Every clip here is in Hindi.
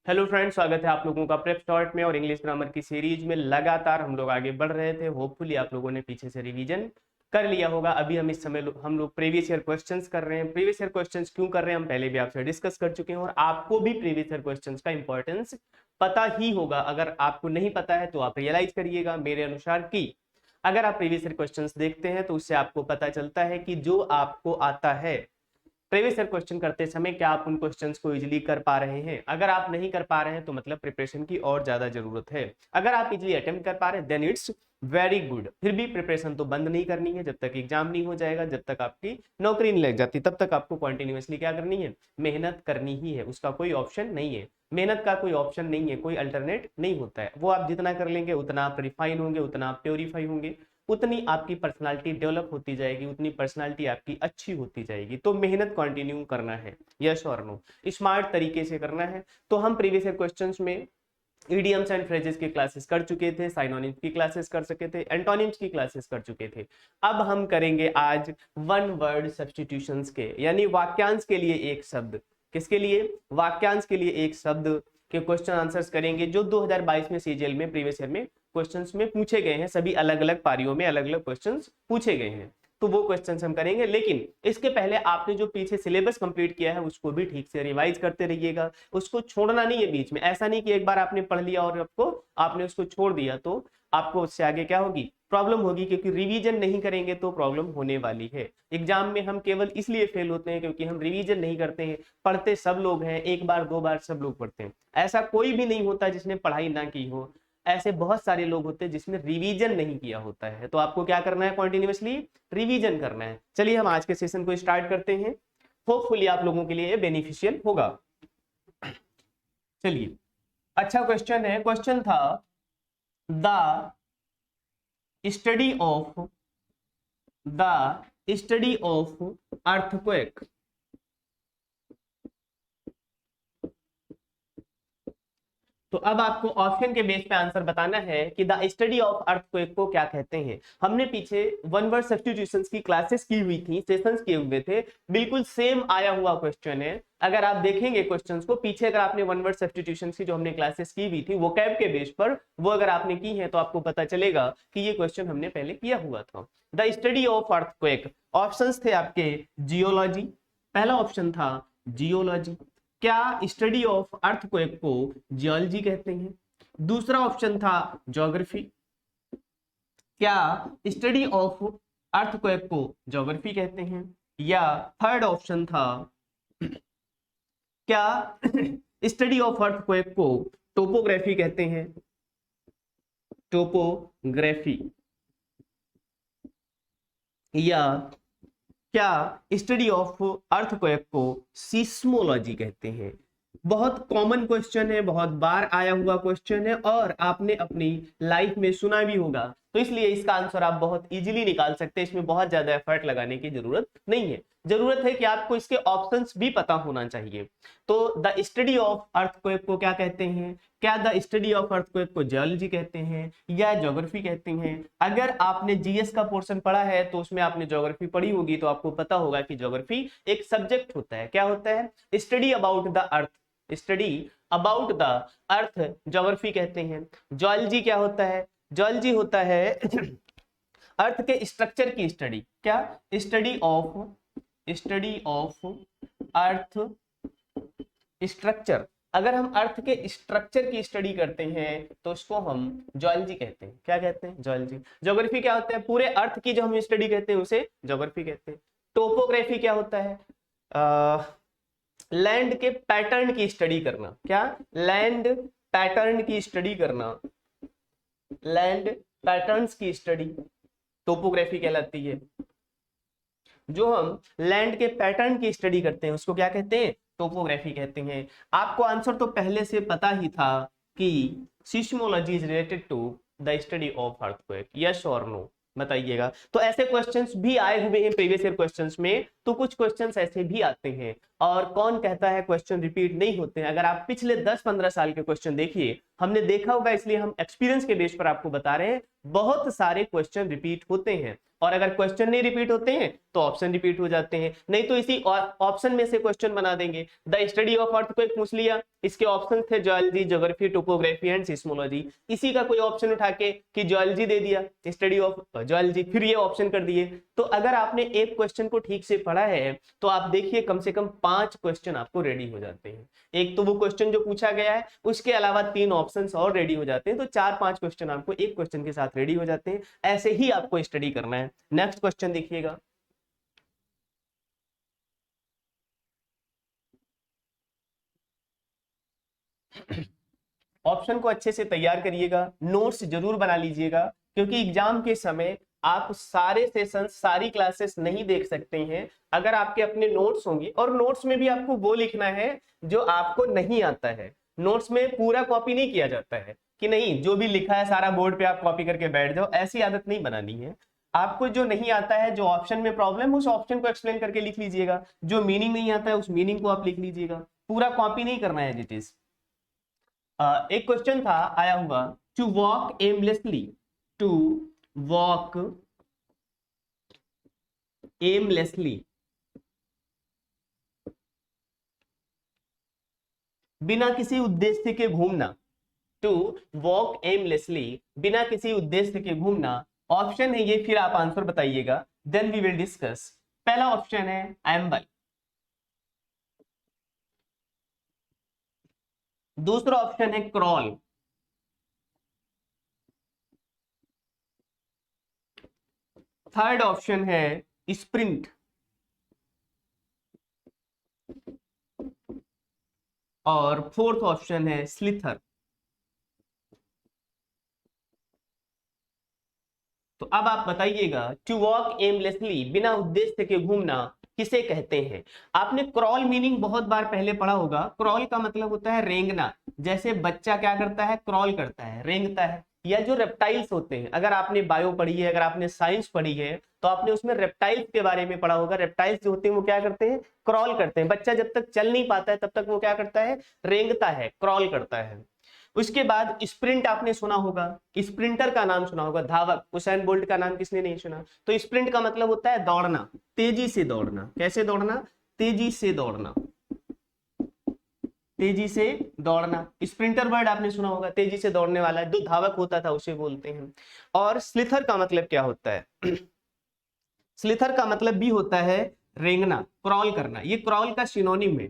हेलो फ्रेंड्स, स्वागत है आप लोगों का प्रेप स्टार्ट में। और इंग्लिश ग्रामर की सीरीज में लगातार हम लोग आगे बढ़ रहे थे। होपफुली आप लोगों ने पीछे से रिवीजन कर लिया होगा। अभी हम इस समय हम लोग प्रीवियस ईयर क्वेश्चंस कर रहे हैं। प्रीवियस ईयर क्वेश्चंस क्यों कर रहे हैं हम पहले भी आपसे डिस्कस कर चुके हैं, और आपको भी प्रीवियस ईयर क्वेश्चंस का इंपॉर्टेंस पता ही होगा। अगर आपको नहीं पता है तो आप रियलाइज करिएगा मेरे अनुसार कि अगर आप प्रीवियस ईयर क्वेश्चंस देखते हैं तो उससे आपको पता चलता है कि जो आपको आता है प्रीवियस ईयर क्वेश्चन करते समय क्या आप उन क्वेश्चंस को इजीली कर पा रहे हैं। अगर आप नहीं कर पा रहे हैं तो मतलब प्रिपरेशन की और ज्यादा जरूरत है। अगर आप इजीली अटेम्प्ट कर पा रहे हैं देन इट्स वेरी गुड। फिर भी प्रिपरेशन तो बंद नहीं करनी है। जब तक एग्जाम नहीं हो जाएगा, जब तक आपकी नौकरी नहीं लग जाती, तब तक आपको कंटिन्यूअसली क्या करनी है, मेहनत करनी ही है। उसका कोई ऑप्शन नहीं है, मेहनत का कोई ऑप्शन नहीं है, कोई अल्टरनेट नहीं होता है। वो आप जितना कर लेंगे उतना आप रिफाइन होंगे, उतना आप प्योरीफाई होंगे, उतनी आपकी पर्सनालिटी डेवलप होती जाएगी, उतनी पर्सनालिटी आपकी अच्छी होती जाएगी। तो मेहनत कंटिन्यू करना है, यस और नो, स्मार्ट तरीके से करना है। तो हम प्रीवियस ईयर क्वेश्चंस में इडियम्स एंड फ्रेजेस की क्लासेस कर चुके थे, साइनोनिम्स की क्लासेस कर चुके थे, एंटोनिम्स की क्लासेस कर चुके थे। अब हम करेंगे आज वन वर्ड सब्स्टिट्यूशंस के, यानी वाक्यांश के लिए एक शब्द। किसके लिए? वाक्यांश के लिए एक शब्द के क्वेश्चन आंसर्स करेंगे जो 2022 में सीजीएल में प्रीवियस ईयर में क्वेश्चंस में पूछे गए हैं। सभी अलग अलग पारियों में अलग अलग क्वेश्चंस पूछे गए हैं, तो वो क्वेश्चंस हम करेंगे। लेकिन इसके पहले आपने जो पीछे सिलेबस कंप्लीट किया है उसको भी ठीक से रिवाइज करते रहिएगा। उसको छोड़ना नहीं है बीच में। ऐसा नहीं कि एक बार आपने पढ़ लिया और आपने उसको छोड़ दिया तो आपको उससे आगे क्या होगी, प्रॉब्लम होगी। क्योंकि रिवीजन नहीं करेंगे तो प्रॉब्लम होने वाली है। एग्जाम में हम केवल इसलिए फेल होते हैं क्योंकि हम रिवीजन नहीं करते हैं। पढ़ते सब लोग हैं, एक बार दो बार सब लोग पढ़ते हैं। ऐसा कोई भी नहीं होता जिसने पढ़ाई ना की हो। ऐसे बहुत सारे लोग होते हैं जिसने रिवीजन नहीं किया होता है। तो आपको क्या करना है, कॉन्टिन्यूसली रिवीजन करना है। चलिए हम आज के सेशन को स्टार्ट करते हैं। होपफुली आप लोगों के लिए ये बेनिफिशियल होगा। चलिए, अच्छा क्वेश्चन है। क्वेश्चन था द स्टडी ऑफ अर्थक्वेक। तो अब आपको ऑप्शन के बेस पे आंसर बताना है कि द स्टडी ऑफ अर्थक्वेक को क्या कहते हैं। हमने पीछे वन वर्ड सब्स्टिट्यूशंस की क्लासेस की हुई थी, सेशंस किए हुए थे। बिल्कुल सेम आया हुआ क्वेश्चन है। अगर आप देखेंगे क्वेश्चंस को पीछे, अगर आपने वन वर्ड सब्स्टिट्यूशंस की जो हमने क्लासेस की हुई थी वोकैब के बेस पर, वो अगर आपने की है तो आपको पता चलेगा कि ये क्वेश्चन हमने पहले किया हुआ था। The study of earthquake, options थे आपके जियोलॉजी, पहला ऑप्शन था जियोलॉजी। क्या स्टडी ऑफ अर्थक्वेक को जियोलॉजी कहते हैं? दूसरा ऑप्शन था ज्योग्राफी। क्या स्टडी ऑफ अर्थक्वेक को ज्योग्राफी कहते हैं? या थर्ड ऑप्शन था, क्या स्टडी ऑफ अर्थक्वेक को टोपोग्राफी कहते हैं? टोपोग्राफी। या क्या स्टडी ऑफ अर्थक्वेक को सिस्मोलॉजी कहते हैं? बहुत कॉमन क्वेश्चन है, बहुत बार आया हुआ क्वेश्चन है, और आपने अपनी लाइफ में सुना भी होगा। तो इसलिए इसका आंसर आप बहुत इजीली निकाल सकते हैं। इसमें बहुत ज्यादा एफर्ट लगाने की जरूरत नहीं है। जरूरत है कि आपको इसके ऑप्शंस भी पता होना चाहिए। तो द स्टडी ऑफ अर्थक्वेक को क्या कहते हैं? क्या द स्टडी ऑफ अर्थक्वेक को जियोलॉजी कहते हैं या ज्योग्राफी कहते हैं? अगर आपने जीएस का पोर्शन पढ़ा है तो उसमें आपने ज्योग्राफी पढ़ी होगी, तो आपको पता होगा कि ज्योग्राफी एक सब्जेक्ट होता है। क्या होता है? Study about the earth, study about the earth geography कहते हैं। ज्योलॉजी क्या होता है? ज्योलॉजी होता है अर्थ के स्ट्रक्चर की स्टडी। क्या? Study of earth structure. अगर हम अर्थ के स्ट्रक्चर की स्टडी करते हैं तो उसको हम ज्योलॉजी कहते हैं। क्या कहते हैं? ज्योलॉजी। ज्योग्राफी क्या होता है? पूरे अर्थ की जो हम स्टडी करते हैं उसे ज्योग्राफी कहते हैं। टोपोग्राफी क्या होता है? लैंड के पैटर्न की स्टडी करना। क्या? लैंड पैटर्न की स्टडी करना, लैंड पैटर्न्स की स्टडी टोपोग्राफी कहलाती है। जो हम लैंड के पैटर्न की स्टडी करते हैं उसको क्या कहते हैं? टोपोग्राफी कहते हैं। आपको आंसर तो पहले से पता ही था कि seismology is related to the study of earthquake, yes और नो, बताइएगा। तो ऐसे क्वेश्चंस भी आए हुए हैं प्रीवियस ईयर क्वेश्चंस में, तो कुछ क्वेश्चंस ऐसे भी आते हैं। और कौन कहता है क्वेश्चन रिपीट नहीं होते हैं? अगर आप पिछले 10-15 साल के क्वेश्चन देखिए, हमने देखा होगा, इसलिए हम एक्सपीरियंस के बेस पर आपको बता रहे हैं, बहुत सारे क्वेश्चन रिपीट होते हैं। और अगर क्वेश्चन नहीं रिपीट होते हैं तो ऑप्शन रिपीट हो जाते हैं, नहीं तो इसी ऑप्शन में से क्वेश्चन बना देंगे। द स्टडी ऑफ अर्थक्वेक पूछ लिया, इसके ऑप्शन थे geology, geography, topography and seismology, इसी का कोई ऑप्शन उठा के कि जियोलॉजी दे दिया, स्टडी ऑफ जियोलॉजी, फिर ये ऑप्शन कर दिए। तो अगर आपने एक क्वेश्चन को ठीक से पढ़ा है तो आप देखिए कम से कम 5 क्वेश्चन आपको रेडी हो जाते हैं। एक तो वो क्वेश्चन जो पूछा गया है, उसके अलावा 3 ऑप्शंस और रेडी हो जाते हैं, तो 4-5 क्वेश्चन आपको एक क्वेश्चन के साथ रेडी हो जाते हैं। ऐसे ही आपको स्टडी करना है। नेक्स्ट क्वेश्चन देखिएगा। ऑप्शन को अच्छे से तैयार करिएगा, नोट्स जरूर बना लीजिएगा, क्योंकि एग्जाम के समय आप सारे सेशंस, सारी क्लासेस नहीं देख सकते हैं। अगर आपके अपने नोट्स होंगे, और नोट्स में भी आपको वो लिखना है जो आपको नहीं आता है। नोट्स में पूरा कॉपी नहीं किया जाता है कि नहीं जो भी लिखा है सारा बोर्ड पे आप कॉपी करके बैठ जाओ, ऐसी आदत नहीं बनानी है। आपको जो नहीं आता है, जो ऑप्शन में प्रॉब्लम, उस ऑप्शन को एक्सप्लेन करके लिख लीजिएगा। जो मीनिंग नहीं आता है उस मीनिंग को आप लिख लीजिएगा, पूरा कॉपी नहीं करना है इट इज। एक क्वेश्चन था आया हुआ, to walk aimlessly, to walk aimlessly, बिना किसी उद्देश्य के घूमना, टू वॉक एमलेसली, बिना किसी उद्देश्य के घूमना। ऑप्शन है ये, फिर आप आंसर बताइएगा, देन वी विल डिस्कस। पहला ऑप्शन है एम्बल, दूसरा ऑप्शन है क्रॉल, थर्ड ऑप्शन है स्प्रिंट, और फोर्थ ऑप्शन है स्लिथर। तो अब आप बताइएगा, टू वॉक एमलेसली, बिना उद्देश्य के घूमना, किसे कहते हैं। आपने क्रॉल मीनिंग बहुत बार पहले पढ़ा होगा। क्रॉल का मतलब होता है रेंगना, जैसे बच्चा क्या करता है, क्रॉल करता है, रेंगता है। या जो रेप्टाइल्स होते हैं, अगर आपने बायो पढ़ी है, अगर आपने साइंस पढ़ी है, तो आपने उसमें रेप्टाइल्स के बारे में पढ़ा होगा। रेप्टाइल्स जो होते हैं वो क्या करते हैं, क्रॉल करते हैं। बच्चा जब तक चल नहीं पाता है तब तक वो क्या करता है, रेंगता है, क्रॉल करता है। उसके बाद स्प्रिंट आपने सुना होगा, स्प्रिंटर का नाम सुना होगा, धावक। उसेन बोल्ट का नाम किसने नहीं सुना। तो स्प्रिंट का मतलब होता है दौड़ना, तेजी से दौड़ना। कैसे दौड़ना, तेजी से दौड़ना, तेजी से दौड़ना। स्प्रिंटर वर्ड आपने सुना होगा, तेजी से दौड़ने वाला है, जो धावक होता था उसे बोलते हैं। और स्लिथर का मतलब क्या होता है, स्लिथर का मतलब भी होता है रेंगना, क्रॉल करना। ये क्रॉल का सिनोनिम है,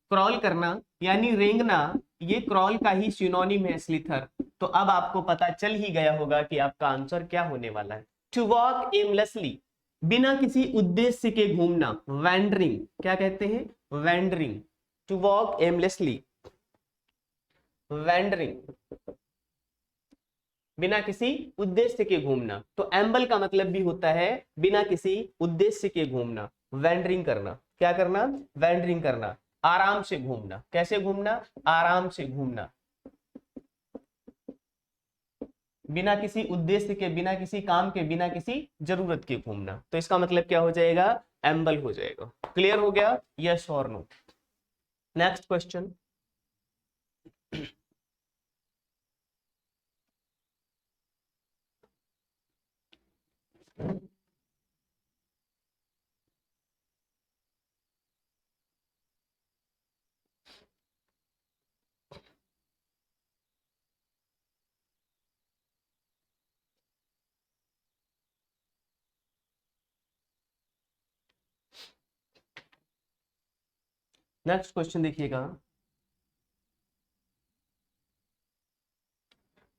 क्रॉल करना यानी रेंगना, ये क्रॉल का ही सिनोनिम है स्लिथर। तो अब आपको पता चल ही गया होगा कि आपका आंसर क्या होने वाला है। टू वॉक एमलेसली, बिना किसी उद्देश्य के घूमना, वैंडरिंग, क्या कहते हैं, wandering. To walk aimlessly, wandering, बिना किसी उद्देश्य के घूमना। तो एम्बल का मतलब भी होता है बिना किसी उद्देश्य के घूमना, वैंडरिंग करना। क्या करना, वैंडरिंग करना, आराम से घूमना। कैसे घूमना, आराम से घूमना, बिना किसी उद्देश्य के, बिना किसी काम के, बिना किसी जरूरत के घूमना। तो इसका मतलब क्या हो जाएगा, एम्बल हो जाएगा। क्लियर हो गया, यस और no. Next question. Next question देखिएगा।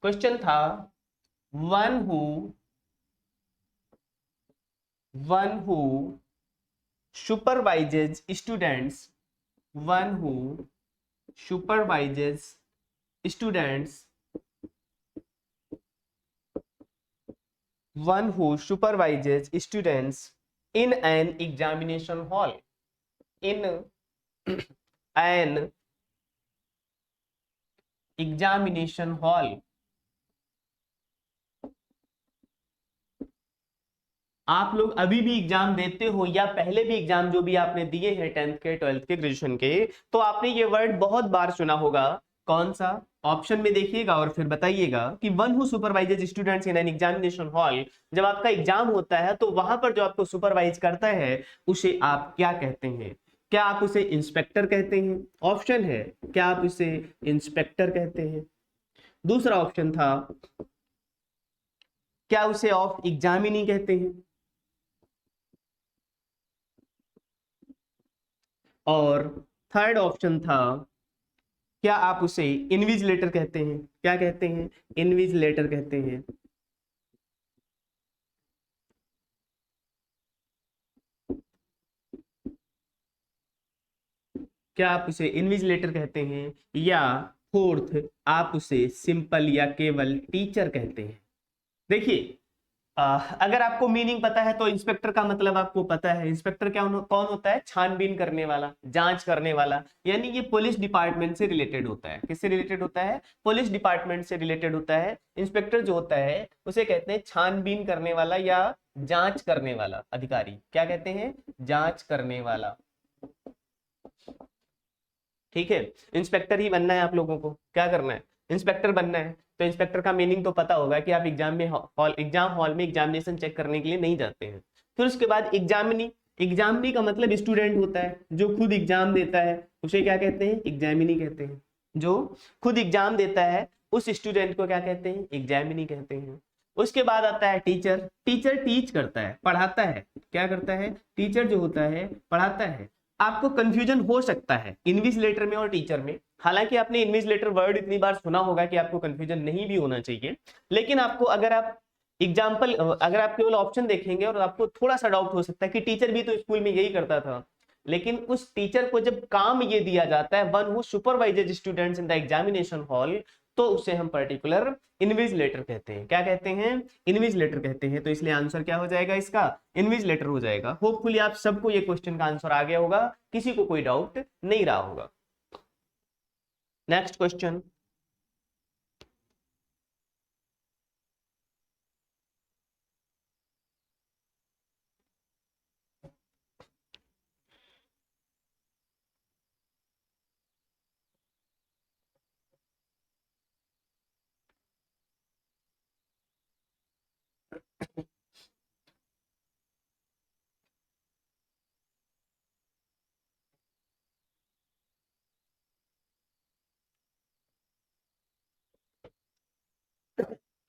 क्वेश्चन था, one who supervises students, one who supervises students, one who supervises students in an examination hall, in an examination hall। आप लोग अभी भी एग्जाम देते हो या पहले भी एग्जाम जो भी आपने दिए हैं 10th के, 12th के, ग्रेजुएशन के, तो आपने ये वर्ड बहुत बार सुना होगा कौन सा? ऑप्शन में देखिएगा और फिर बताइएगा कि one who supervises students in an examination hall. जब आपका एग्जाम होता है तो वहां पर जो आपको सुपरवाइज करता है उसे आप क्या कहते हैं? क्या आप उसे इंस्पेक्टर कहते हैं? ऑप्शन है, क्या आप उसे इंस्पेक्टर कहते हैं? दूसरा ऑप्शन था, क्या उसे ऑफ एग्जामिनी कहते हैं? और थर्ड ऑप्शन था, क्या आप उसे इनविजिलेटर कहते हैं? क्या कहते हैं? इनविजिलेटर कहते हैं। क्या आप उसे इनविजिलेटर कहते हैं, या फोर्थ आप उसे सिंपल या केवल टीचर कहते हैं? देखिए, अगर आपको मीनिंग पता है तो इंस्पेक्टर का मतलब आपको पता है। इंस्पेक्टर क्या कौन होता है? छानबीन करने वाला, जांच करने वाला, यानी ये पुलिस डिपार्टमेंट से रिलेटेड होता है। किससे रिलेटेड होता है? पुलिस डिपार्टमेंट से रिलेटेड होता है। इंस्पेक्टर जो होता है उसे कहते हैं छानबीन करने वाला या जांच करने वाला अधिकारी। क्या कहते हैं? जांच करने वाला। ठीक है, इंस्पेक्टर ही बनना है आप लोगों को। क्या करना है? इंस्पेक्टर बनना है। तो इंस्पेक्टर का मीनिंग तो पता होगा कि आप एग्जाम हॉल में एग्जामिनेशन चेक करने के लिए नहीं जाते हैं। फिर उसके बाद एग्जामिनी। एग्जामिनी का मतलब स्टूडेंट होता है जो खुद एग्जाम देता है, उसे क्या कहते हैं? एग्जामिनी कहते हैं। जो खुद एग्जाम देता है उस स्टूडेंट को क्या कहते हैं? एग्जामिनी कहते हैं। उसके बाद आता है टीचर। टीचर टीच करता है, पढ़ाता है। क्या करता है? टीचर जो होता है पढ़ाता है। आपको कंफ्यूजन हो सकता है इन्विजिलेटर में और टीचर में। हालांकि आपने इन्विजिलेटर वर्ड इतनी बार सुना होगा कि आपको कंफ्यूजन नहीं भी होना चाहिए, लेकिन आपको अगर आप अगर आप केवल ऑप्शन देखेंगे और आपको थोड़ा सा डाउट हो सकता है कि टीचर भी तो स्कूल में यही करता था। लेकिन उस टीचर को जब काम ये दिया जाता है, one who supervises students in the examination hall, तो उसे हम पर्टिकुलर इन्विजिलेटर कहते हैं। क्या कहते हैं? इन्विजिलेटर कहते हैं। तो इसलिए आंसर क्या हो जाएगा इसका? इन्विजिलेटर हो जाएगा। होपफुली आप सबको ये क्वेश्चन का आंसर आ गया होगा, किसी को कोई डाउट नहीं रहा होगा। Next question.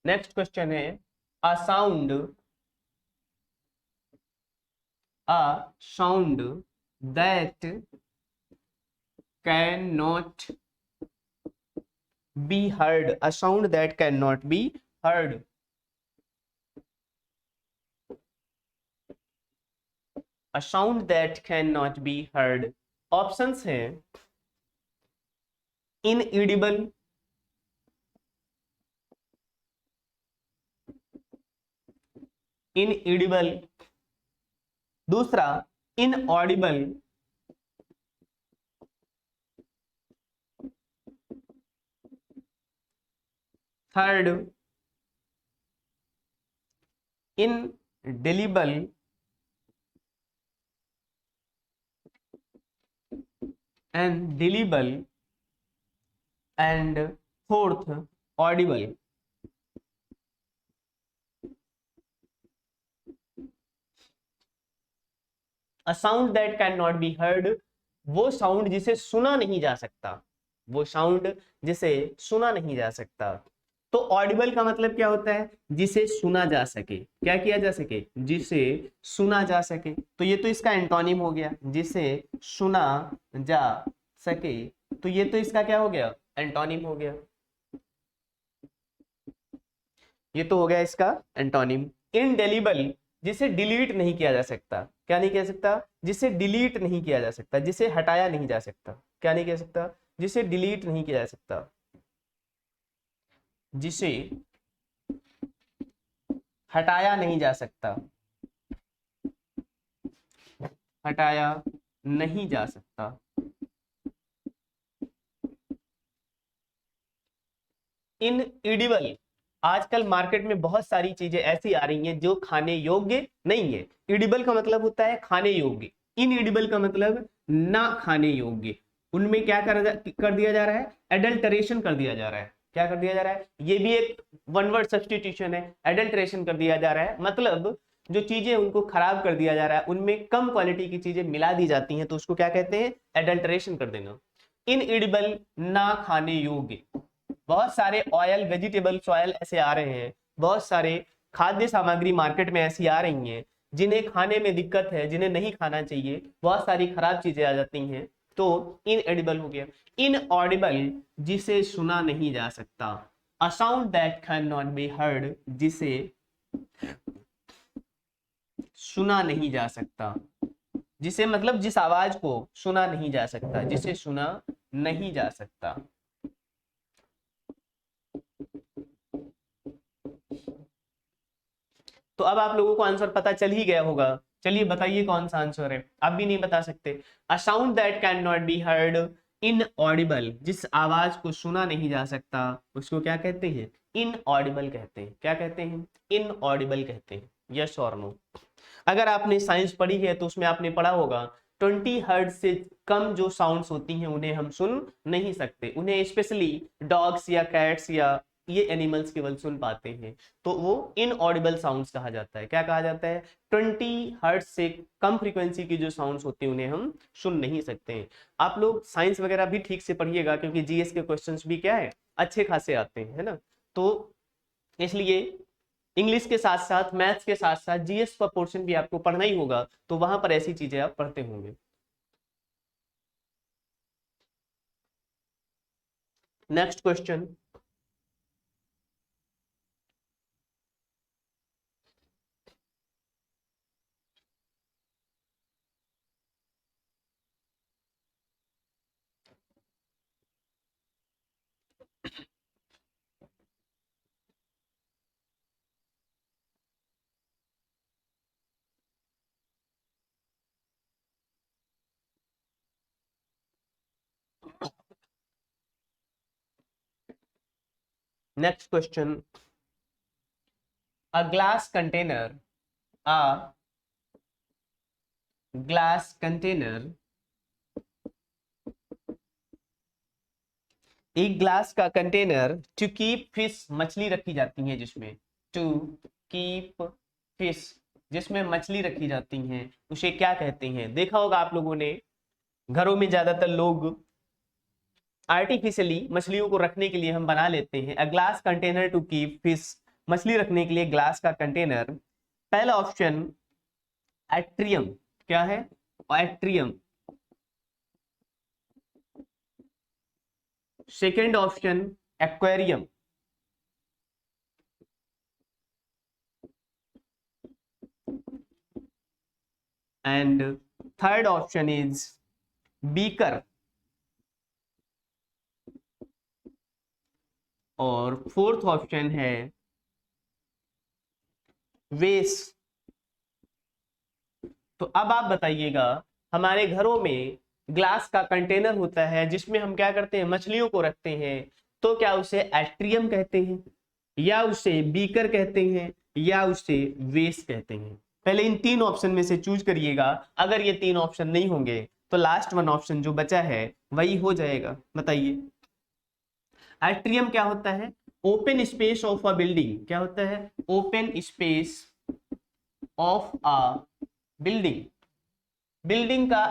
नेक्स्ट क्वेश्चन है, a sound that can not be heard. A sound that can not be heard. A sound that cannot be heard. Options हैं, inaudible, inaudible, दूसरा inaudible, third indelible, and delible, and fourth audible। A sound that can not be heard, वो साउंड जिसे सुना नहीं जा सकता। वो साउंड जिसे सुना नहीं जा सकता। तो ऑडिबल का मतलब क्या होता है? जिसे सुना जा सके। क्या किया जा सके? जिसे सुना जा सके। तो ये तो इसका एंटोनिम हो गया, जिसे सुना जा सके। तो ये तो इसका क्या हो गया? एंटोनिम हो गया। ये तो हो गया इसका एंटोनिम। इनडेलिबल, जिसे डिलीट नहीं किया जा सकता। क्या नहीं किया जा सकता? जिसे डिलीट नहीं किया जा सकता, जिसे हटाया नहीं जा सकता। क्या नहीं किया जा सकता? जिसे डिलीट नहीं किया जा सकता, जिसे हटाया नहीं जा सकता, हटाया नहीं जा सकता। इनएडिबल, आजकल मार्केट में बहुत सारी चीजें ऐसी आ रही हैं जो खाने योग्य नहीं है। एडिबल का मतलब होता है खाने योग्य, इनएडिबल का मतलब ना खाने योग्य। उनमें क्या कर दिया जा रहा है, एडल्टरेशन कर दिया जा रहा है। क्या कर दिया जा रहा है, ये भी एक वन वर्ड सब्स्टिट्यूशन है, एडल्टरेशन कर दिया जा रहा है, मतलब जो चीजें उनको खराब कर दिया जा रहा है, उनमें कम क्वालिटी की चीजें मिला दी जाती हैं, तो उसको क्या कहते हैं, एडल्टरेशन कर देना। इनएडिबल, ना खाने योग्य, बहुत सारे ऑयल, वेजिटेबल्स ऑयल ऐसे आ रहे हैं, बहुत सारे खाद्य सामग्री मार्केट में ऐसी आ रही हैं जिन्हें खाने में दिक्कत है, जिन्हें नहीं खाना चाहिए, बहुत सारी खराब चीजें आ जाती हैं, तो इनएडिबल हो गया। इनऑडिबल, जिसे सुना नहीं जा सकता, a sound that can not be heard, जिसे सुना नहीं जा सकता, जिसे मतलब जिस आवाज को सुना नहीं जा सकता, जिसे सुना नहीं जा सकता। तो अब आप लोगों को आंसर पता चल ही गया होगा, चलिए बताइए कौन सा आंसर है, आप भी नहीं बता सकते। A sound that can not be heard, inaudible, जिस आवाज को सुना नहीं जा सकता, उसको क्या कहते हैं, इनऑडिबल कहते हैं। क्या कहते हैं, इनऑडिबल कहते हैं। यस और नो। अगर आपने साइंस पढ़ी है तो उसमें आपने पढ़ा होगा 20 हर्ट्ज से कम जो साउंड्स होती हैं उन्हें हम सुन नहीं सकते, उन्हें स्पेशली डॉग्स या कैट्स या ये एनिमल्स केवल सुन पाते हैं, तो वो इनऑडिबल साउंड्स कहा जाता है। क्या कहा जाता है, 20 हर्ट्ज से कम फ्रीक्वेंसी की जो साउंड्स होती हैं उन्हें हम सुन नहीं सकते हैं। आप लोग साइंस वगैरह भी ठीक से पढ़िएगा, क्योंकि जीएस के क्वेश्चंस भी क्या है, अच्छे खासे आते हैं, है ना। तो इसलिए इंग्लिश के साथ साथ, मैथ्स के साथ साथ जीएस का पोर्शन भी आपको पढ़ना ही होगा, तो वहां पर ऐसी चीजें आप पढ़ते होंगे। नेक्स्ट क्वेश्चन, नेक्स्ट क्वेश्चन, अ ग्लास कंटेनर, अ ग्लास कंटेनर, एक ग्लास का कंटेनर टू कीप फिश, मछली रखी जाती है जिसमें, टू कीप फिश, जिसमें मछली रखी जाती हैं, उसे क्या कहते हैं। देखा होगा आप लोगों ने, घरों में ज्यादातर लोग आर्टिफिशियली मछलियों को रखने के लिए हम बना लेते हैं, a glass container to keep fish, मछली रखने के लिए ग्लास का कंटेनर। पहला ऑप्शन एट्रियम, क्या है, atrium. Second option aquarium. And third option is beaker. और फोर्थ ऑप्शन है वेस। तो अब आप बताइएगा, हमारे घरों में ग्लास का कंटेनर होता है जिसमें हम क्या करते हैं, मछलियों को रखते हैं, तो क्या उसे एट्रियम कहते हैं, या उसे बीकर कहते हैं, या उसे वेस कहते हैं। पहले इन तीन ऑप्शन में से चूज करिएगा, अगर ये तीन ऑप्शन नहीं होंगे तो लास्ट वन ऑप्शन जो बचा है वही हो जाएगा। बताइए, एट्रियम क्या होता है, open space of a building, क्या होता है, open space of a building, building का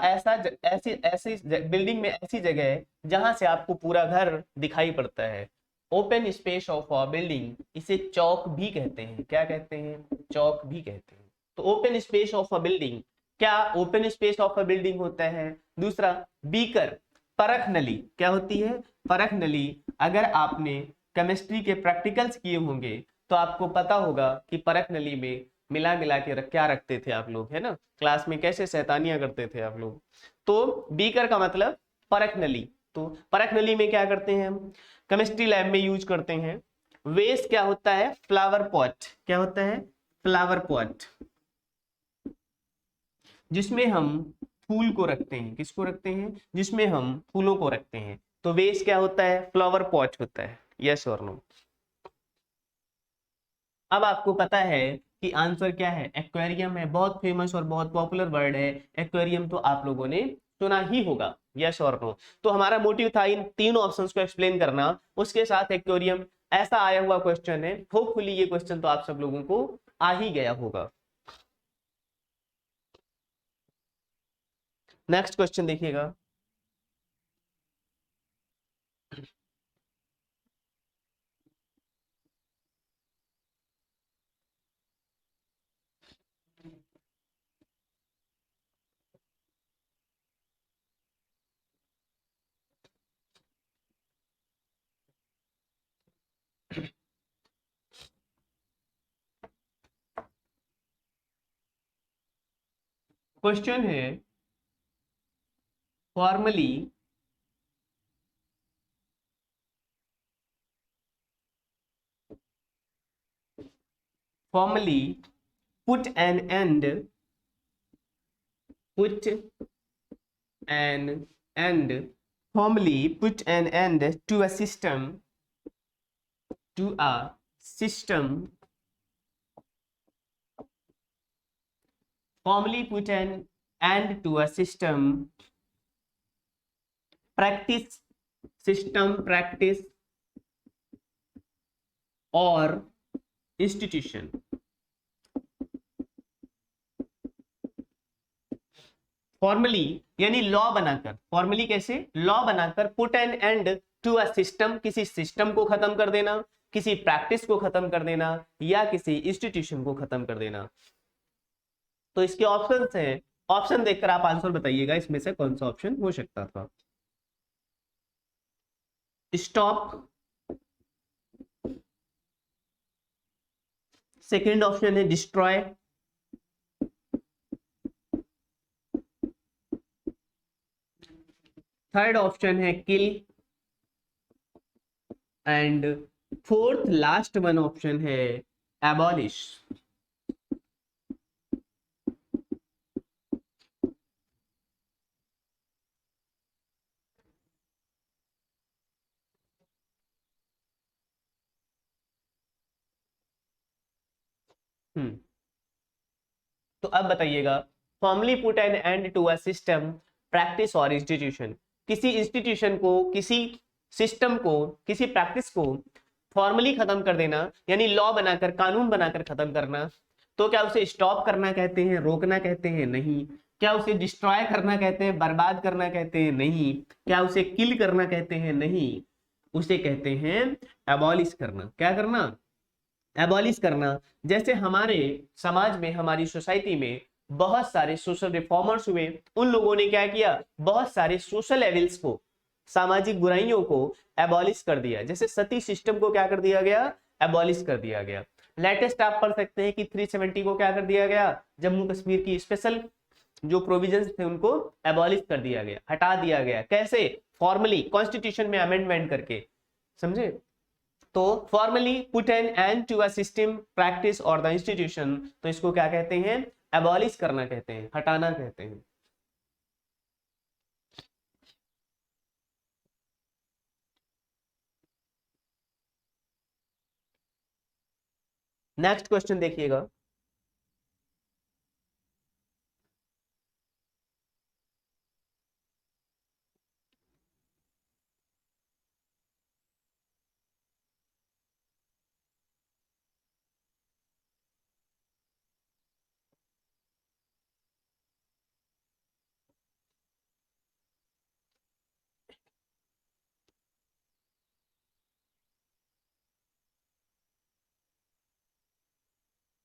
ऐसी ऐसी बिल्डिंग में ऐसी जगह है जहां से आपको पूरा घर दिखाई पड़ता है, open space of a building, इसे चौक भी कहते हैं। क्या कहते हैं, चौक भी कहते हैं। तो open space of a building, क्या open space of a building होता है। दूसरा, बीकर, परख नली, क्या होती है, परख नली। अगर आपने केमिस्ट्री के प्रैक्टिकल्स किए होंगे तो आपको पता होगा कि परख नली में मिला मिला के क्या रखते थे आप लोग, है ना, क्लास में कैसे शैतानियां करते थे आप लोग। तो बीकर का मतलब परख नली, तो परख नली में क्या करते हैं हम, केमिस्ट्री लैब में यूज करते हैं। वेस्ट क्या होता है, फ्लावर पॉट, क्या होता है, फ्लावर पॉट, जिसमें हम फूल को रखते हैं, किसको रखते हैं, जिसमें हम फूलों को रखते हैं, तो वेस्ट क्या होता है, फ्लावर पॉट होता है। यस और नो। अब आपको पता है कि आंसर क्या है, एक्वेरियम है, बहुत फेमस और बहुत पॉपुलर वर्ड है एक्वेरियम, तो आप लोगों ने सुना ही होगा, यस और नो। तो हमारा मोटिव था इन तीनों ऑप्शंस को एक्सप्लेन करना, उसके साथ एक्वेरियम, ऐसा आया हुआ क्वेश्चन है। होपफुली ये क्वेश्चन तो आप सब लोगों को आ ही गया होगा। नेक्स्ट क्वेश्चन देखिएगा। क्वेश्चन है formally put an end put an end formally put an end to a system formally put an end to a practice or institution। Formally यानी लॉ बनाकर, फॉर्मली कैसे, लॉ बनाकर, put an end to a system, किसी सिस्टम को खत्म कर देना, किसी प्रैक्टिस को खत्म कर देना, या किसी इंस्टीट्यूशन को खत्म कर देना। तो इसके ऑप्शंस हैं, ऑप्शन देखकर आप आंसर बताइएगा इसमें से कौन सा ऑप्शन हो सकता था। स्टॉप, सेकेंड ऑप्शन है डिस्ट्रॉय, थर्ड ऑप्शन है kill, and fourth last one option है एबॉलिश। तो अब बताइएगा, formally put an end to a system, practice और इंस्टीट्यूशन, किसी इंस्टीट्यूशन को, किसी सिस्टम को, किसी प्रैक्टिस को फॉर्मली खत्म कर देना, यानी लॉ बनाकर, कानून बनाकर खत्म करना। तो क्या उसे स्टॉप करना कहते हैं, रोकना कहते हैं? नहीं। क्या उसे डिस्ट्रॉय करना कहते हैं, बर्बाद करना कहते हैं? नहीं। क्या उसे किल करना कहते हैं? नहीं। उसे कहते हैं एबॉलिश करना। क्या करना? एबॉलिश करना। जैसे हमारे समाज में, हमारी सोसाइटी में बहुत सारे सोशल रिफॉर्मर्स हुए, उन लोगों ने क्या किया, बहुत सारे सोशल एविल्स को, सामाजिक बुराइयों को एबॉलिश कर दिया। जैसे सती सिस्टम को क्या कर दिया गया, एबॉलिश कर दिया गया। लेटेस्ट आप पढ़ सकते हैं कि 370 को क्या कर दिया गया, जम्मू कश्मीर की स्पेशल जो प्रोविजंस थे उनको एबॉलिश कर दिया गया, हटा दिया गया। कैसे? फॉर्मली, कॉन्स्टिट्यूशन में अमेंडमेंट करके, समझे? तो formally put an end to a system, practice और द इंस्टीट्यूशन, तो इसको क्या कहते हैं, एबॉलिश करना कहते हैं, हटाना कहते हैं। नेक्स्ट क्वेश्चन देखिएगा।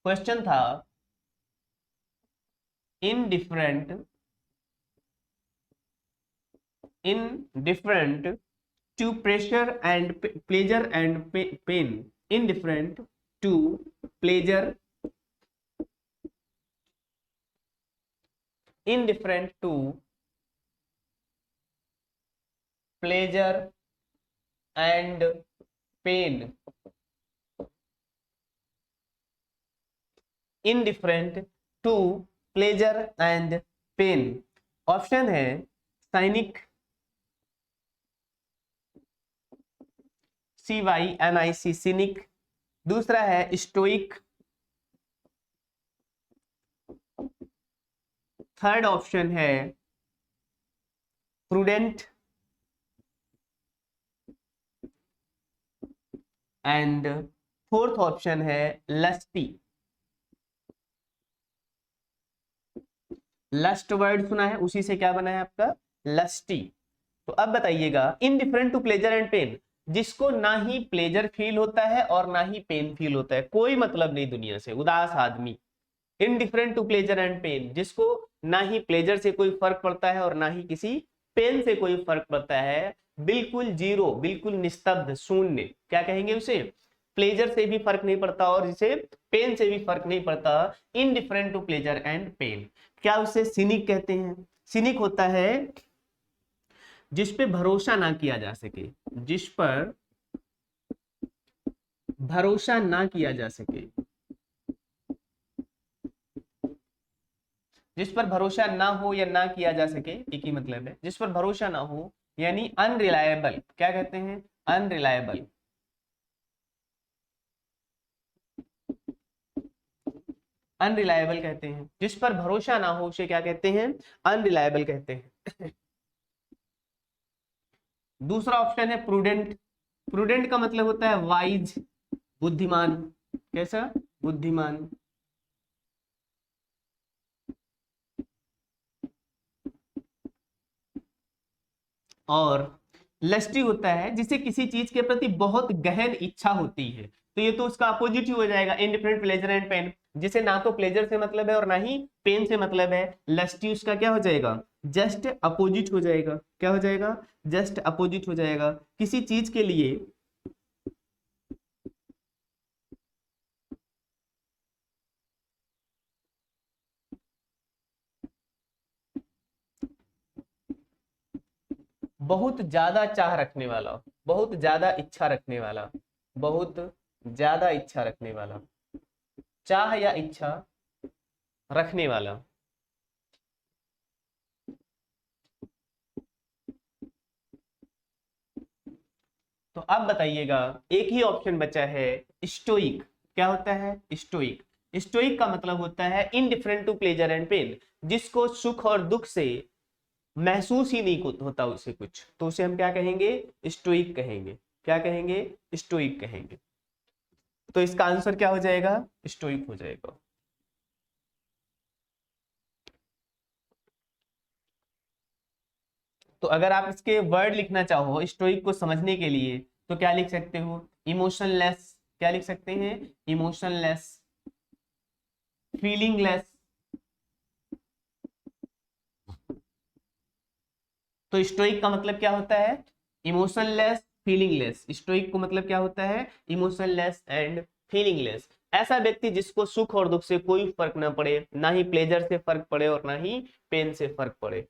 क्वेश्चन था indifferent to pressure and pleasure and pain, indifferent to pleasure, indifferent to pleasure and pain, indifferent to pleasure and pain। Option है साइनिक, CYNIC, सिनिक। दूसरा है स्टोइक। थर्ड ऑप्शन है प्रूडेंट एंड फोर्थ ऑप्शन है लस्टी। लस्ट वर्ड सुना है, उसी से क्या बना है आपका लस्टी। तो अब बताइएगा, indifferent to pleasure and pain, जिसको ना ही प्लेजर फील होता है और ना ही पेन फील होता है, कोई मतलब नहीं दुनिया से, उदास आदमी। Indifferent to pleasure and pain, जिसको ना ही प्लेजर से कोई फर्क पड़ता है और ना ही किसी पेन से कोई फर्क पड़ता है, बिल्कुल जीरो, बिल्कुल निस्तब्ध, शून्य, क्या कहेंगे उसे, प्लेजर से भी फर्क नहीं पड़ता और जिसे पेन से भी फर्क नहीं पड़ता, indifferent to pleasure and pain. क्या उसे सिनिक कहते हैं। सिनिक होता है जिस पे भरोसा ना किया जा सके, जिस पर भरोसा ना किया जा सके, जिस पर भरोसा ना हो या ना किया जा सके, एक ही मतलब है, जिस पर भरोसा ना हो, यानी अनरिलायबल, क्या कहते हैं अनरिलायबल। अनरिलायबल कहते हैं, जिस पर भरोसा ना हो उसे क्या कहते हैं अनरिलायबल कहते हैं। दूसरा ऑप्शन है प्रूडेंट। प्रूडेंट का मतलब होता है वाइज, बुद्धिमान। कैसा बुद्धिमान। और लस्टी होता है जिसे किसी चीज के प्रति बहुत गहन इच्छा होती है, तो ये तो उसका अपोजिट ही हो जाएगा, इंडिफरेंट प्लेजर एंड पेन, जिसे ना तो प्लेजर से मतलब है और ना ही पेन से मतलब है। लस्टी उसका क्या हो जाएगा जस्ट अपोजिट हो जाएगा। क्या हो जाएगा जस्ट अपोजिट हो जाएगा। किसी चीज के लिए बहुत ज्यादा चाह रखने वाला, बहुत ज्यादा इच्छा रखने वाला, बहुत ज्यादा इच्छा रखने वाला, चाह या इच्छा रखने वाला। तो अब बताइएगा, एक ही ऑप्शन बचा है स्टोइक। क्या होता है स्टोइक। स्टोइक का मतलब होता है indifferent to pleasure and pain, जिसको सुख और दुख से महसूस ही नहीं होता उसे कुछ, तो उसे हम क्या कहेंगे स्टोइक कहेंगे। क्या कहेंगे स्टोइक कहेंगे। तो इसका आंसर क्या हो जाएगा स्टोइक हो जाएगा। तो अगर आप इसके वर्ड लिखना चाहो स्टोइक को समझने के लिए, तो क्या लिख सकते हो इमोशनलेस। क्या लिख सकते हैं इमोशनलेस, फीलिंगलेस। तो स्टोइक का मतलब क्या होता है इमोशनलेस, फीलिंगलेस। स्टोइक को मतलब क्या होता है इमोशनलेस एंड फीलिंगलेस। ऐसा व्यक्ति जिसको सुख और दुख से कोई फर्क ना पड़े, ना ही प्लेजर से फर्क पड़े और ना ही पेन से फर्क पड़े।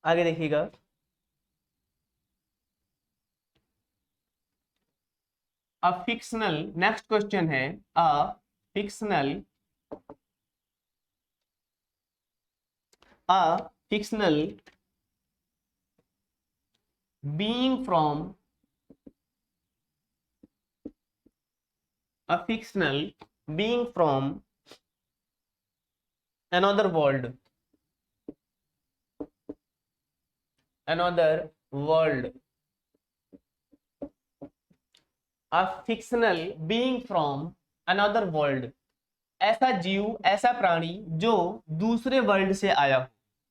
आगे देखिएगा, अ फिक्शनल, नेक्स्ट क्वेश्चन है a fictional, a fictional being from, a fictional being from another world, another world, a fictional being from another world, ऐसा जीव, ऐसा प्राणी जो दूसरे वर्ल्ड से आया हो,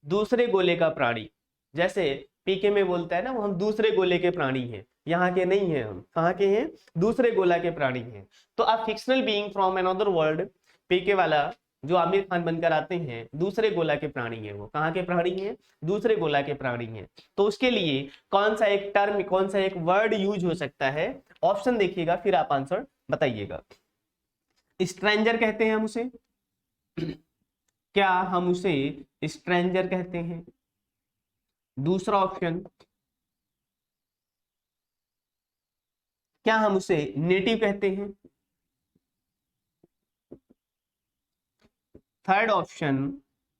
दूसरे गोले का प्राणी। जैसे पीके में बोलता है ना, वो हम दूसरे गोले के प्राणी हैं, यहाँ के नहीं हैं, हम कहाँ के हैं दूसरे गोला के प्राणी हैं। तो आप fictional being from another world, PK वाला जो आमिर खान बनकर आते हैं दूसरे गोला के प्राणी हैं, वो कहाँ के प्राणी हैं दूसरे गोला के प्राणी हैं। तो उसके लिए कौन सा एक टर्म, कौन सा एक वर्ड यूज हो सकता है, ऑप्शन देखिएगा फिर आप आंसर बताइएगा। स्ट्रेंजर कहते हैं हम उसे, क्या हम उसे स्ट्रेंजर कहते हैं? दूसरा ऑप्शन, क्या हम उसे नेटिव कहते हैं? थर्ड ऑप्शन,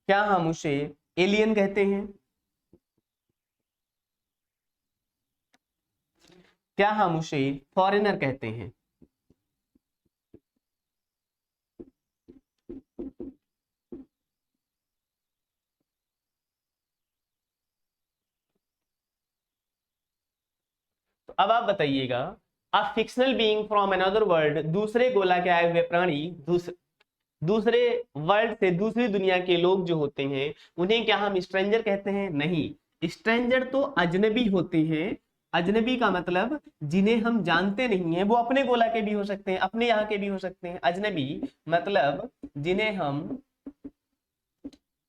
क्या हम उसे एलियन कहते हैं? क्या हम उसे फॉरेनर कहते हैं? तो अब आप बताइएगा, a fictional being from another world, दूसरे गोला के आए हुए प्राणी, दूसरे वर्ल्ड से, दूसरी दुनिया के लोग जो होते हैं, उन्हें क्या हम स्ट्रेंजर कहते हैं? नहीं, स्ट्रेंजर तो अजनबी होते हैं। अजनबी का मतलब जिन्हें हम जानते नहीं है, वो अपने गोला के भी हो सकते हैं, अपने यहाँ के भी हो सकते हैं। अजनबी मतलब जिन्हें हम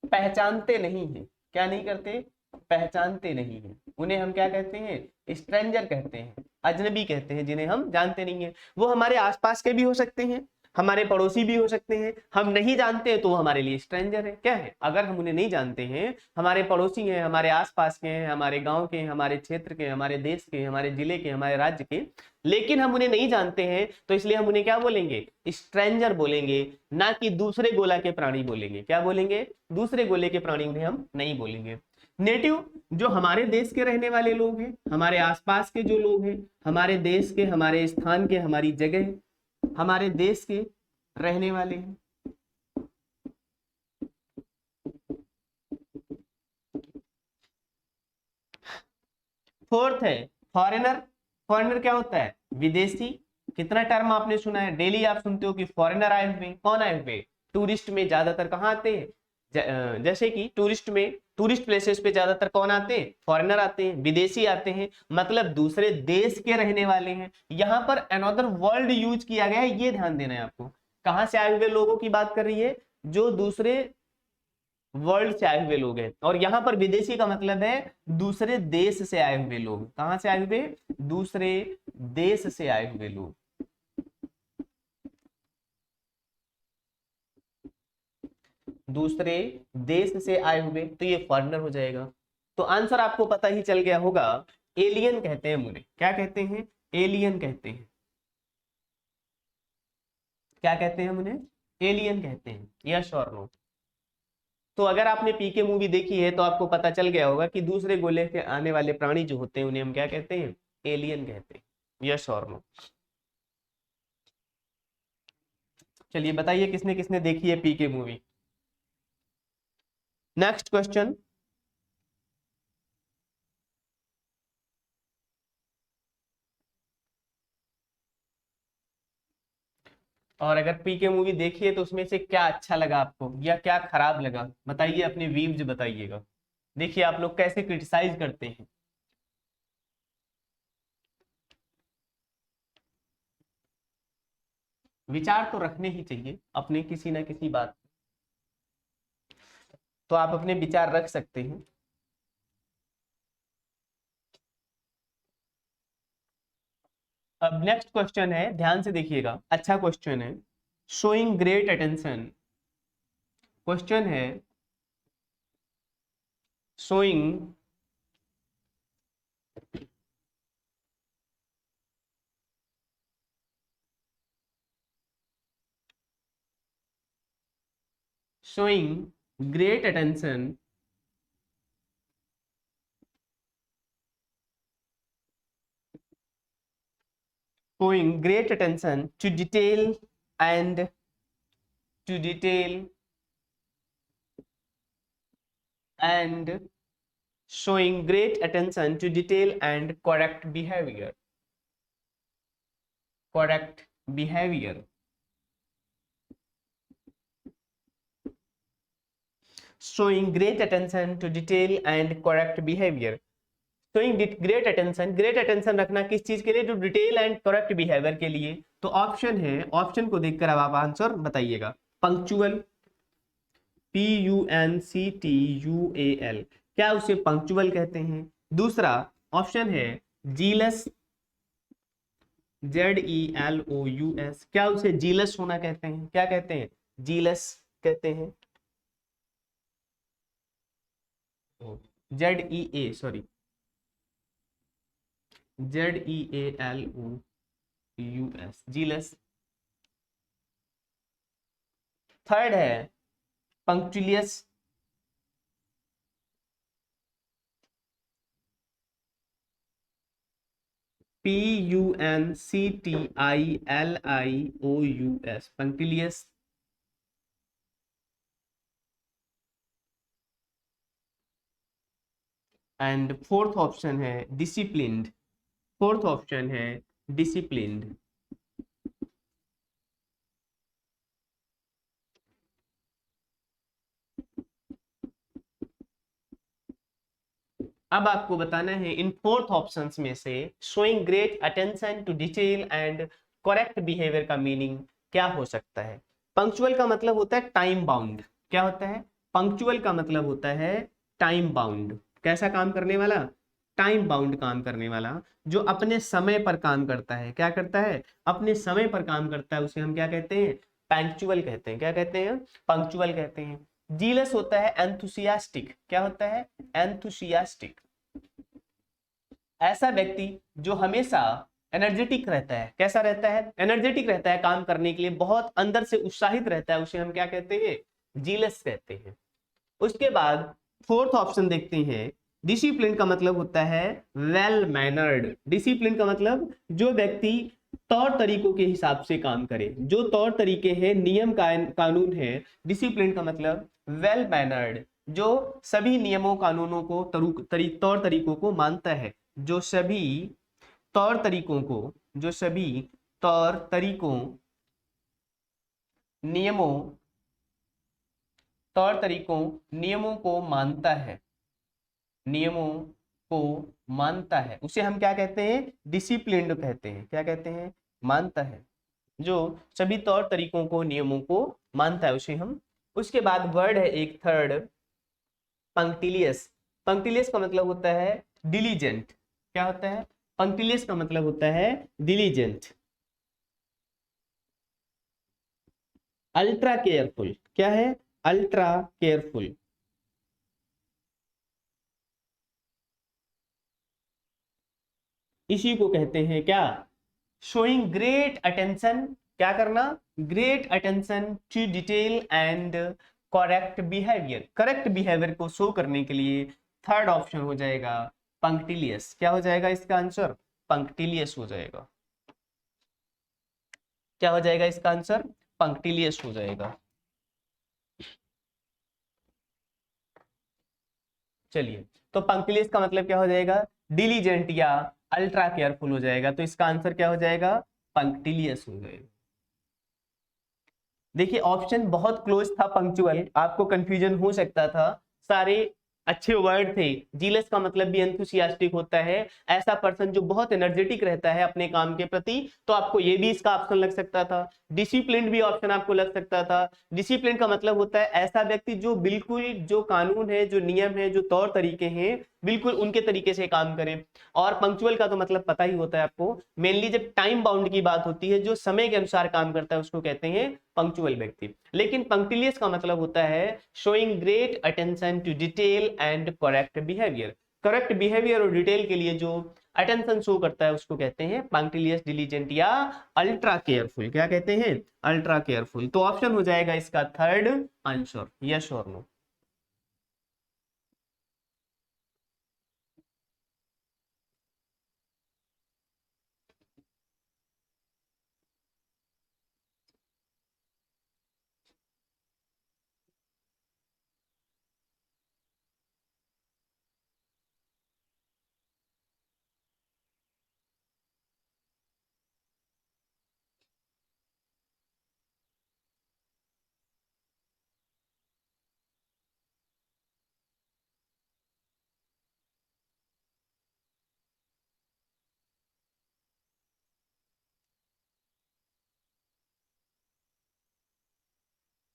पहचानते नहीं है। क्या नहीं करते? पहचानते नहीं है, उन्हें हम क्या कहते हैं? स्ट्रेंजर कहते हैं, अजनबी कहते हैं, जिन्हें हम जानते नहीं है। वो हमारे आसपास के भी हो सकते हैं, हमारे पड़ोसी भी हो सकते हैं। हम नहीं जानते हैं तो वो हमारे लिए स्ट्रेंजर है। क्या है? अगर हम उन्हें नहीं जानते हैं, हमारे पड़ोसी हैं, हमारे आसपास के हैं, हमारे गांव के, हमारे क्षेत्र के, हमारे देश के, हमारे जिले के, हमारे राज्य के, लेकिन हम उन्हें नहीं जानते हैं, तो इसलिए हम उन्हें क्या बोलेंगे? स्ट्रेंजर बोलेंगे, ना कि दूसरे गोला के प्राणी बोलेंगे। क्या बोलेंगे? दूसरे गोले के प्राणी उन्हें हम नहीं बोलेंगे। नेटिव जो हमारे देश के रहने वाले लोग हैं, हमारे आसपास के जो लोग हैं, हमारे देश के, हमारे स्थान के, हमारी जगह, हमारे देश के रहने वाले हैं। फोर्थ है फॉरेनर। फॉरेनर क्या होता है? विदेशी। कितना टर्म आपने सुना है, डेली आप सुनते हो कि फॉरेनर आए हुए। कौन आए हुए? टूरिस्ट में ज्यादातर कहाँ आते हैं? जैसे कि टूरिस्ट में, टूरिस्ट प्लेसेस पे ज्यादातर कौन आते हैं? फॉरेनर आते हैं, विदेशी आते हैं, मतलब दूसरे देश के रहने वाले हैं। यहाँ पर अनदर वर्ल्ड यूज किया गया है, ये ध्यान देना है आपको। कहाँ से आए हुए लोगों की बात कर रही है? जो दूसरे वर्ल्ड से आए हुए लोग हैं। और यहाँ पर विदेशी का मतलब है दूसरे देश से आए हुए लोग। कहाँ से आए हुए? दूसरे देश से आए हुए लोग। दूसरे देश से आए हुए, तो ये फॉरेनर हो जाएगा। तो आंसर आपको पता ही चल गया होगा, एलियन कहते हैं उन्हें। क्या कहते हैं? एलियन कहते हैं। क्या कहते हैं हम उन्हें? एलियन कहते हैं। यस और नो? तो अगर आपने पीके मूवी देखी है तो आपको पता चल गया होगा कि दूसरे गोले के आने वाले प्राणी जो होते हैं, उन्हें हम क्या कहते हैं? एलियन कहते हैं। यस और नो? चलिए बताइए, किसने किसने देखी है पीके मूवी? Next question. और अगर पीके मूवी देखी है तो उसमें से क्या अच्छा लगा आपको या क्या खराब लगा, बताइए, अपने व्यूज बताइएगा। देखिए आप लोग कैसे क्रिटिसाइज करते हैं। विचार तो रखने ही चाहिए अपने किसी ना किसी बात, तो आप अपने विचार रख सकते हैं। अब नेक्स्ट क्वेश्चन है, ध्यान से देखिएगा, अच्छा क्वेश्चन है। Showing great attention. क्वेश्चन है, showing showing great attention showing great attention to detail and to detail and showing great attention to detail and correct behavior. Correct behavior. Showing great attention to detail and correct behavior. Showing great attention, great attention रखना किस चीज के लिए? जो डिटेल एंड करेक्ट बिहेवियर के लिए। तो ऑप्शन है, ऑप्शन को देखकर अब आप आंसर बताइएगा। पंक्चुअल, PUNCTUAL, क्या उसे पंक्चुअल कहते हैं? दूसरा ऑप्शन है जीलस, ZELOUS, क्या उसे जीलस होना कहते हैं? क्या कहते हैं? जीलस कहते हैं। ZEA, sorry, ZEALOUS, zealous. Third है punctilious, PUNCTILIOUS, punctilious. And fourth option है डिसिप्लिन्ड, फोर्थ ऑप्शन है डिसिप्लिन्ड। अब आपको बताना है इन फोर्थ ऑप्शंस में से showing great attention to detail and correct behaviour का मीनिंग क्या हो सकता है। पंक्चुअल का मतलब होता है टाइम बाउंड। क्या होता है? पंक्चुअल का मतलब होता है टाइम बाउंड। कैसा काम करने वाला? टाइम बाउंड काम करने वाला, जो अपने समय पर काम करता है। क्या करता है? अपने समय पर काम करता है, उसे हम क्या कहते हैं? पंक्चुअल कहते हैं। क्या कहते हैं? पंक्चुअल कहते हैं। जीलस होता है एंथुसियास्टिक। क्या होता है? एंथुसियास्टिक। ऐसा व्यक्ति जो हमेशा एनर्जेटिक रहता है। कैसा रहता है? एनर्जेटिक रहता है, काम करने के लिए बहुत अंदर से उत्साहित रहता है, उसे हम क्या कहते हैं? जीलस कहते हैं। उसके बाद फोर्थ ऑप्शन देखते हैं। डिसिप्लिन का मतलब होता है वेल मैनर्ड। डिसिप्लिन का मतलब जो व्यक्ति तौर तरीकों के हिसाब से काम करे, जो तौर तरीके हैं, नियम कानून है। डिसिप्लिन का मतलब वेल मैनर्ड, जो सभी नियमों कानूनों को तौर तरीकों को मानता है, जो सभी तौर तरीकों को, जो सभी तौर तरीकों, नियमों, तौर तरीकों, नियमों को मानता है, नियमों को मानता है, उसे हम क्या कहते हैं? डिसिप्लिन्ड कहते हैं। क्या कहते हैं? मानता है, जो सभी तौर तरीकों को, नियमों को मानता है, उसे हम। उसके बाद वर्ड है एक थर्ड, पंक्टिलियस। पंक्टिलियस का मतलब होता है डिलीजेंट। क्या होता है? पंक्टिलियस का मतलब होता है डिलीजेंट, अल्ट्रा केयरफुल। क्या है? Ultra careful. इसी को कहते हैं क्या? Showing great attention. क्या करना? Great attention to detail and correct behaviour. Correct behaviour को शो करने के लिए थर्ड ऑप्शन हो जाएगा पंक्टिलियस। क्या हो जाएगा इसका आंसर? पंक्टिलियस हो जाएगा। क्या हो जाएगा इसका आंसर? पंक्टिलियस हो जाएगा। चलिए, तो पंक्टिलियस का मतलब क्या हो जाएगा? डिलीजेंट या अल्ट्रा केयरफुल हो जाएगा। तो इसका आंसर क्या हो जाएगा? पंक्टिलियस हो जाएगा। देखिए ऑप्शन बहुत क्लोज था, पंक्चुअल, आपको कंफ्यूजन हो सकता था। सारे अच्छे वर्ड थे। जीलस का मतलब भी एंथुसियास्टिक होता है, ऐसा पर्सन जो बहुत एनर्जेटिक रहता है अपने काम के प्रति, तो आपको ये भी इसका ऑप्शन लग सकता था। डिसिप्लिन भी ऑप्शन आपको लग सकता था। डिसिप्लिन का मतलब होता है ऐसा व्यक्ति जो बिल्कुल, जो कानून है, जो नियम है, जो तौर तरीके हैं, बिल्कुल उनके तरीके से काम करे। और पंक्चुअल का तो मतलब पता ही होता है आपको, मेनली जब टाइम बाउंड की बात होती है, जो समय के अनुसार काम करता है, उसको कहते हैं पंक्चुअल व्यक्ति। लेकिन पंक्टिलियस का मतलब होता है showing great attention to detail and correct behaviour. Correct behaviour और डिटेल के लिए जो अटेंशन शो करता है, उसको कहते हैं पंक्टिलियस, डिलीजेंट या अल्ट्रा केयरफुल। क्या कहते हैं? Ultra careful. तो ऑप्शन हो जाएगा इसका थर्ड आंसर, यस और नो।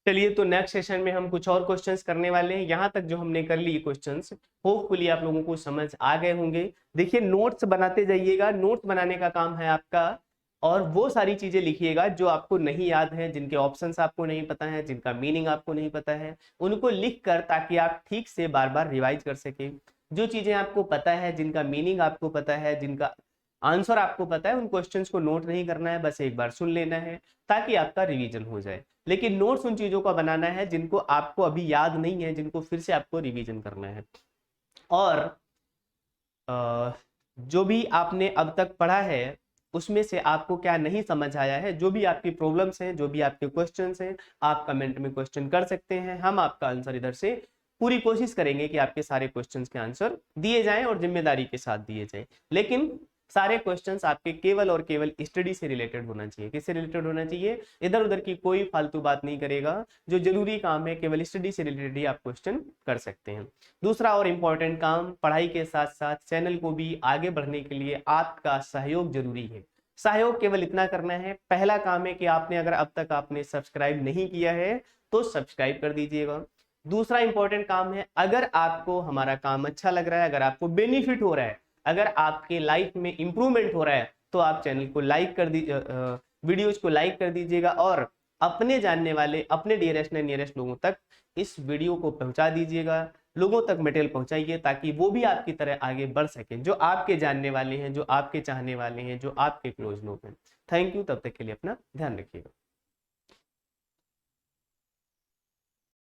चलिए, तो नेक्स्ट सेशन में हम कुछ और क्वेश्चंस करने वाले हैं। यहाँ तक जो हमने कर लिए क्वेश्चंस, होपफुली आप लोगों को समझ आ गए होंगे। देखिए नोट्स बनाते जाइएगा, नोट्स बनाने का काम है आपका और वो सारी चीजें लिखिएगा जो आपको नहीं याद है, जिनके ऑप्शंस आपको नहीं पता है, जिनका मीनिंग आपको नहीं पता है, उनको लिख कर, ताकि आप ठीक से बार बार रिवाइज कर सके। जो चीजें आपको पता है, जिनका मीनिंग आपको पता है, जिनका आंसर आपको पता है, उन क्वेश्चंस को नोट नहीं करना है, बस एक बार सुन लेना है ताकि आपका रिवीजन हो जाए। लेकिन नोट्स उन चीजों का बनाना है जिनको आपको अभी याद नहीं है, जिनको फिर से आपको रिवीजन करना है। और जो भी आपने अब तक पढ़ा है उसमें से आपको क्या नहीं समझ आया है, जो भी आपकी प्रॉब्लम्स हैं, जो भी आपके क्वेश्चंस हैं, आप कमेंट में क्वेश्चन कर सकते हैं। हम आपका आंसर इधर से पूरी कोशिश करेंगे कि आपके सारे क्वेश्चंस के आंसर दिए जाएं और जिम्मेदारी के साथ दिए जाएं। लेकिन सारे क्वेश्चंस आपके केवल और केवल स्टडी से रिलेटेड होना चाहिए। किससे रिलेटेड होना चाहिए? इधर उधर की कोई फालतू बात नहीं करेगा। जो जरूरी काम है केवल स्टडी से रिलेटेड ही आप क्वेश्चन कर सकते हैं। दूसरा और इम्पोर्टेंट काम, पढ़ाई के साथ साथ चैनल को भी आगे बढ़ने के लिए आपका सहयोग जरूरी है। सहयोग केवल इतना करना है, पहला काम है कि आपने अगर अब तक आपने सब्सक्राइब नहीं किया है तो सब्सक्राइब कर दीजिएगा। दूसरा इंपॉर्टेंट काम है, अगर आपको हमारा काम अच्छा लग रहा है, अगर आपको बेनिफिट हो रहा है, अगर आपके लाइफ में इंप्रूवमेंट हो रहा है, तो आप चैनल को लाइक कर दीजिए, वीडियोज को लाइक कर दीजिएगा और अपने जानने वाले, अपने डियरेस्ट एंड नियरेस्ट लोगों तक इस वीडियो को पहुंचा दीजिएगा। लोगों तक मटेरियल पहुंचाइए ताकि वो भी आपकी तरह आगे बढ़ सके, जो आपके जानने वाले हैं, जो आपके चाहने वाले हैं, जो आपके क्लोज लोग हैं। थैंक यू, तब तक के लिए अपना ध्यान रखिएगा।